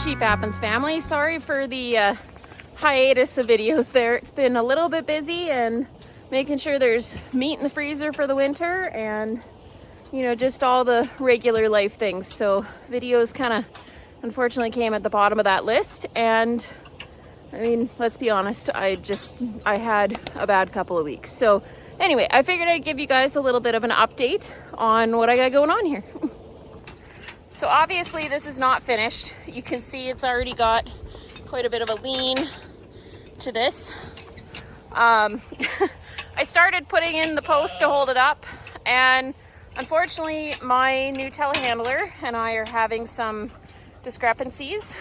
Sheep Happens family. Sorry for the hiatus of videos there. It's been a little bit busy and making sure there's meat in the freezer for the winter and, you know, just all the regular life things. So videos kind of unfortunately came at the bottom of that list. And I mean, let's be honest, I had a bad couple of weeks. So anyway, I figured I'd give you guys a little bit of an update on what I got going on here. So obviously this is not finished. You can see it's already got quite a bit of a lean to this. I started putting in the post to hold it up, and unfortunately my new telehandler and I are having some discrepancies.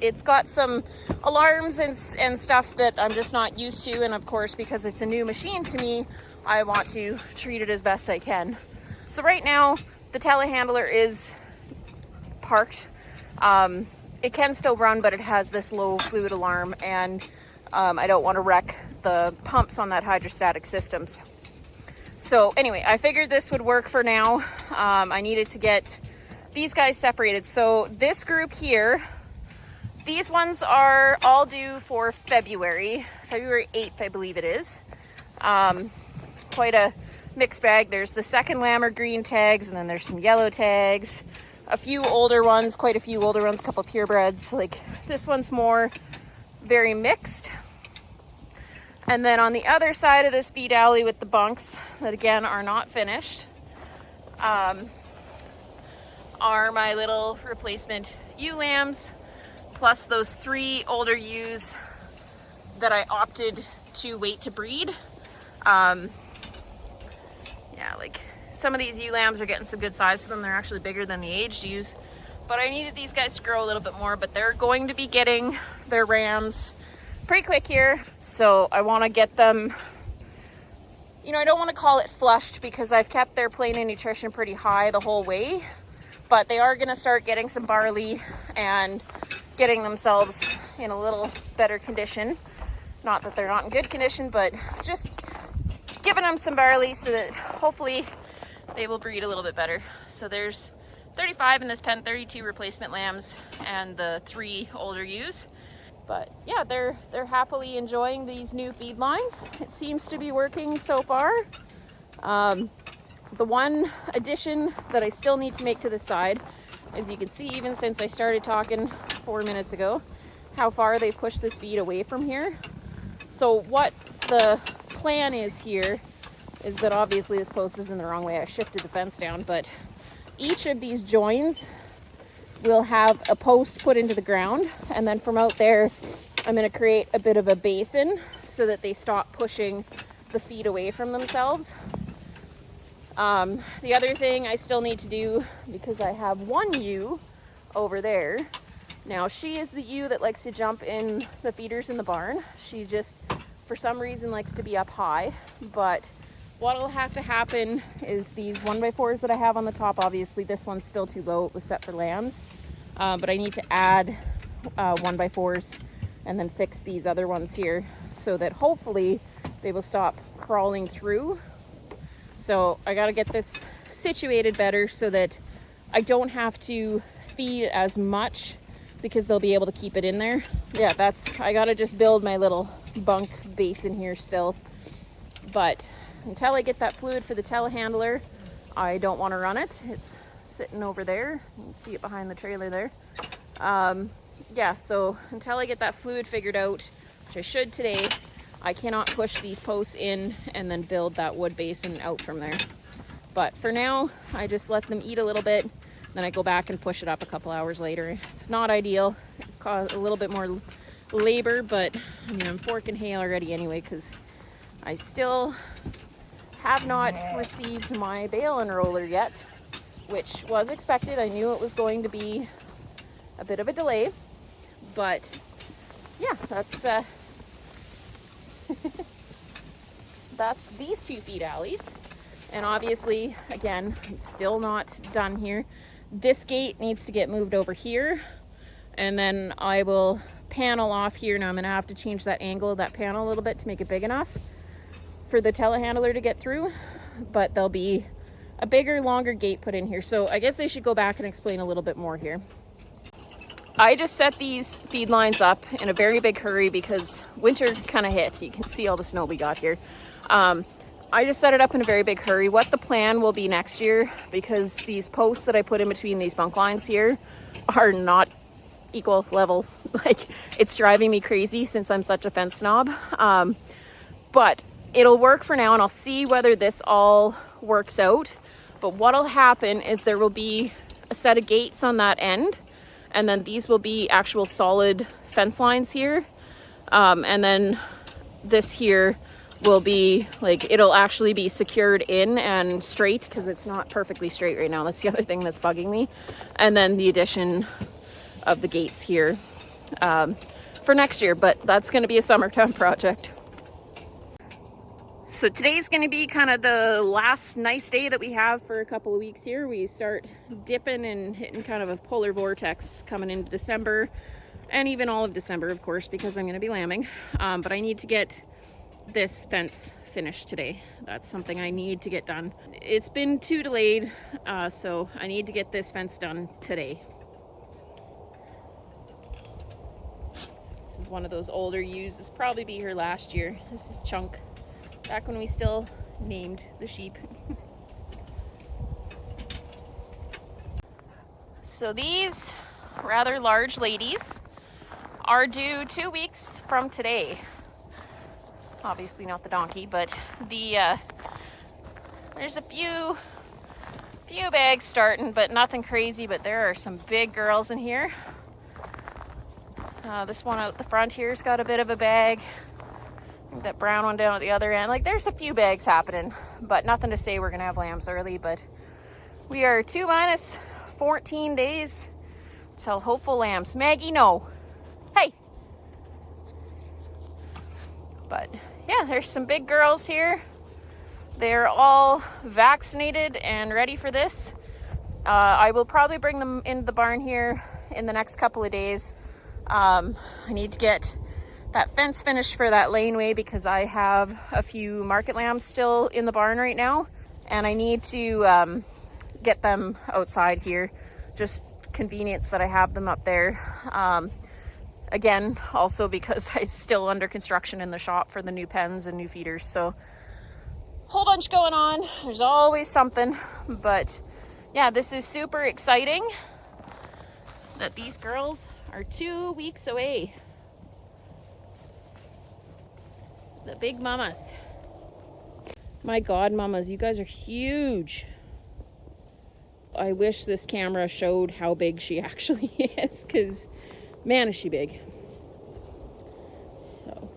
It's got some alarms and stuff that I'm just not used to, and of course because it's a new machine to me, I want to treat it as best I can. So right now the telehandler is parked. It can still run, but it has this low fluid alarm, and I don't want to wreck the pumps on that hydrostatic systems. So anyway, I figured this would work for now. I needed to get these guys separated. So this group here, these ones are all due for February 8th, I believe it is. Quite a mixed bag. There's the second lamb or green tags, and then there's some yellow tags, a few older ones, quite a few older ones, a couple purebreds. Like this one's more very mixed. And then on the other side of this feed alley with the bunks that again are not finished, are my little replacement ewe lambs, plus those 3 older ewes that I opted to wait to breed. Yeah, like some of these ewe lambs are getting some good size to them. They're actually bigger than the aged ewes, but I needed these guys to grow a little bit more. But they're going to be getting their rams pretty quick here, so I want to get them, you know, I don't want to call it flushed because I've kept their plain and nutrition pretty high the whole way, but they are going to start getting some barley and getting themselves in a little better condition. Not that they're not in good condition, but just giving them some barley so that hopefully they will breed a little bit better. So there's 35 in this pen, 32 replacement lambs and the 3 older ewes. But yeah, they're happily enjoying these new feed lines. It seems to be working so far. The one addition that I still need to make to the side, as you can see, even since I started talking 4 minutes ago, how far they pushed this feed away from here. So what the plan is here is that obviously this post is in the wrong way. I shifted the fence down, but each of these joins will have a post put into the ground, and then from out there I'm going to create a bit of a basin so that they stop pushing the feed away from themselves. The other thing I still need to do, because I have one ewe over there. Now she is the ewe that likes to jump in the feeders in the barn. She just for some reason likes to be up high, but what will have to happen is these 1x4s that I have on the top, obviously this one's still too low, it was set for lambs, but I need to add 1x4s and then fix these other ones here so that hopefully they will stop crawling through. So I got to get this situated better so that I don't have to feed as much because they'll be able to keep it in there. Yeah, I got to just build my little bunk basin here still. But until I get that fluid for the telehandler, I don't want to run it. It's sitting over there. You can see it behind the trailer there. Yeah, so until I get that fluid figured out, which I should today, I cannot push these posts in and then build that wood basin out from there. But for now, I just let them eat a little bit, then I go back and push it up a couple hours later. It's not ideal. It caused a little bit more labor, but I mean, I'm forking hay already anyway because I still have not received my bale unroller yet, which was expected. I knew it was going to be a bit of a delay, but yeah, that's that's these 2 feed alleys. And obviously, again, I'm still not done here. This gate needs to get moved over here, and then I will panel off here. Now I'm going to have to change that angle of that panel a little bit to make it big enough for the telehandler to get through, but there'll be a bigger, longer gate put in here. So I guess they should go back and explain a little bit more here. I just set these feed lines up in a very big hurry because winter kind of hit. You can see all the snow we got here. I just set it up in a very big hurry. What the plan will be next year, because these posts that I put in between these bunk lines here are not equal level. Like, it's driving me crazy since I'm such a fence snob. But it'll work for now, and I'll see whether this all works out. But what'll happen is there will be a set of gates on that end, and then these will be actual solid fence lines here. And then this here will be like, it'll actually be secured in and straight, because it's not perfectly straight right now. That's the other thing that's bugging me. And then the addition of the gates here for next year, but that's going to be a summertime project. So today's going to be kind of the last nice day that we have for a couple of weeks here. We start dipping and hitting kind of a polar vortex coming into December, and even all of December, of course, because I'm going to be lambing. But I need to get this fence finished today. That's something I need to get done. It's been too delayed, so I need to get this fence done today. This is one of those older ewes. This probably be here last year. This is Chunk, back when we still named the sheep. So these rather large ladies are due 2 weeks from today. Obviously not the donkey, but the there's a few bags starting, but nothing crazy. But there are some big girls in here. This one out the front here's got a bit of a bag. I think that brown one down at the other end. Like, there's a few bags happening, but nothing to say we're gonna have lambs early. But we are 2 minus 14 days till hopeful lambs. Maggie, no. Hey. But yeah, there's some big girls here. They're all vaccinated and ready for this. I will probably bring them into the barn here in the next couple of days. I need to get that fence finished for that laneway, because I have a few market lambs still in the barn right now, and I need to get them outside here. Just convenience that I have them up there. Again, also because I'm still under construction in the shop for the new pens and new feeders. So whole bunch going on. There's always something. But yeah, this is super exciting that these girls are 2 weeks away. The big mamas. My God, mamas, you guys are huge. I wish this camera showed how big she actually is, because man, is she big. So,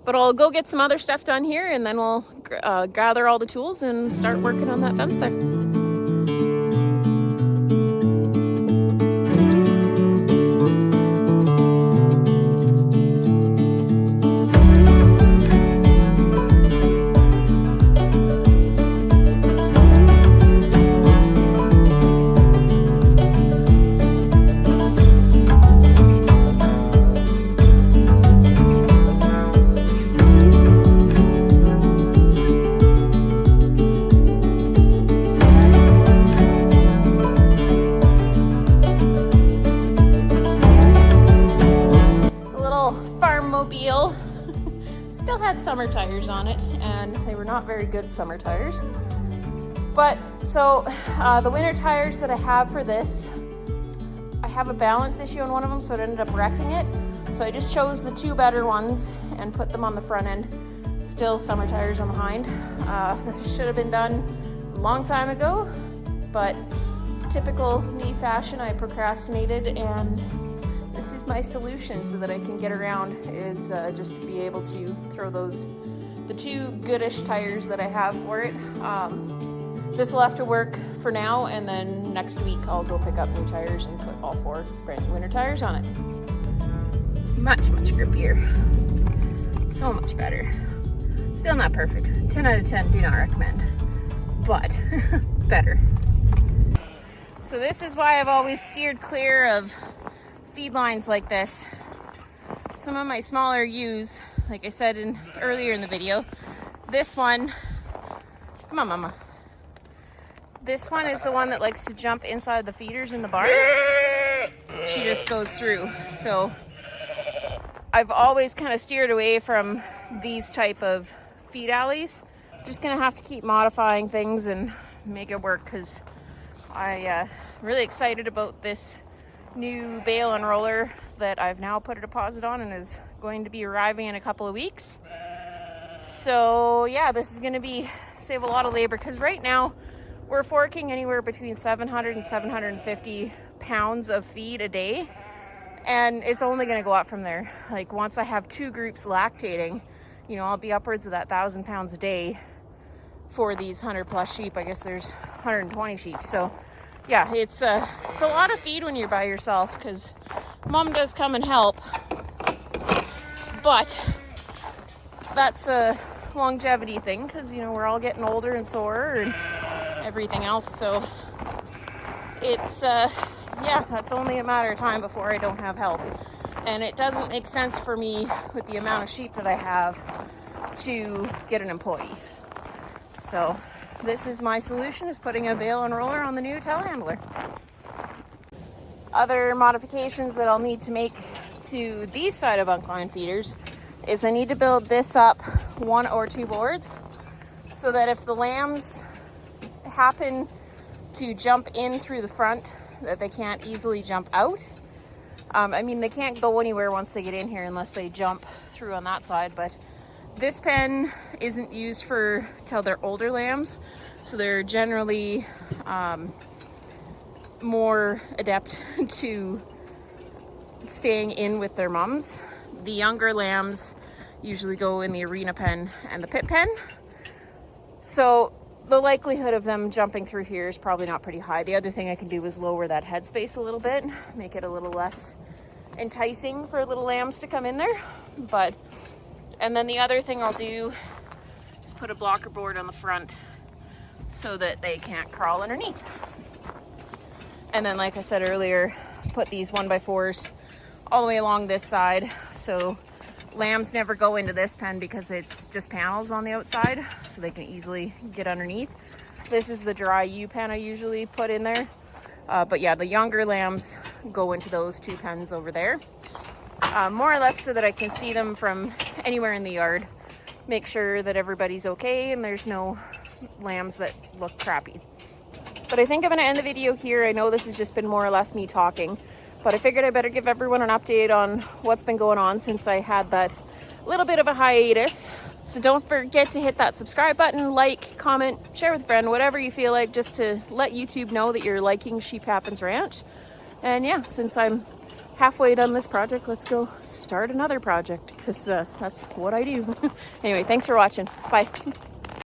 but I'll go get some other stuff done here, and then we'll gather all the tools and start working on that fence there. Still had summer tires on it, and they were not very good summer tires. But so the winter tires that I have for this, I have a balance issue on one of them, so it ended up wrecking it. So I just chose the 2 better ones and put them on the front end. Still summer tires on the hind. This should have been done a long time ago, but typical me fashion, I procrastinated, and this is my solution so that I can get around, is just to be able to throw the 2 goodish tires that I have for it. This will have to work for now, and then next week I'll go pick up new tires and put all 4 brand new winter tires on it. Much grippier. So much better. Still not perfect. 10 out of 10, do not recommend. But better. So this is why I've always steered clear of feed lines like this. Some of my smaller ewes, like I said earlier in the video, this one, come on mama, this one is the one that likes to jump inside the feeders in the barn. she just goes through. So I've always kind of steered away from these type of feed alleys. Just gonna have to keep modifying things and make it work, because I'm really excited about this new bale unroller that I've now put a deposit on and is going to be arriving in a couple of weeks. So yeah, this is going to save a lot of labor, because right now we're forking anywhere between 700 and 750 pounds of feed a day, and it's only going to go up from there. Like once I have 2 groups lactating, you know, I'll be upwards of that 1,000 pounds a day for these 100 plus sheep. I guess there's 120 sheep. So yeah, it's a lot of feed when you're by yourself, because mom does come and help, but that's a longevity thing, because you know, we're all getting older and sore and everything else. So it's yeah, that's only a matter of time before I don't have help. And it doesn't make sense for me, with the amount of sheep that I have, to get an employee. So this is my solution, is putting a bale unroller on the new telehandler. Other modifications that I'll need to make to these side of uncline feeders is I need to build this up 1 or 2 boards, so that if the lambs happen to jump in through the front, that they can't easily jump out. I mean, they can't go anywhere once they get in here unless they jump through on that side, but this pen isn't used till they're older lambs, so they're generally more adept to staying in with their mums. The younger lambs usually go in the arena pen and the pit pen, so the likelihood of them jumping through here is probably not pretty high. The other thing I can do is lower that headspace a little bit, make it a little less enticing for little lambs to come in there. And then the other thing I'll do is put a blocker board on the front so that they can't crawl underneath. And then, like I said earlier, put these 1x4s all the way along this side, so lambs never go into this pen, because it's just panels on the outside, so they can easily get underneath. This is the dry U pen I usually put in there. But yeah, the younger lambs go into those 2 pens over there. More or less so that I can see them from anywhere in the yard. Make sure that everybody's okay and there's no lambs that look crappy. But I think I'm going to end the video here. I know this has just been more or less me talking, but I figured I better give everyone an update on what's been going on since I had that little bit of a hiatus. So don't forget to hit that subscribe button, like, comment, share with a friend, whatever you feel like, just to let YouTube know that you're liking Sheep Happens Ranch. And yeah, since I'm halfway done this project, let's go start another project, because that's what I do. Anyway, thanks for watching. Bye.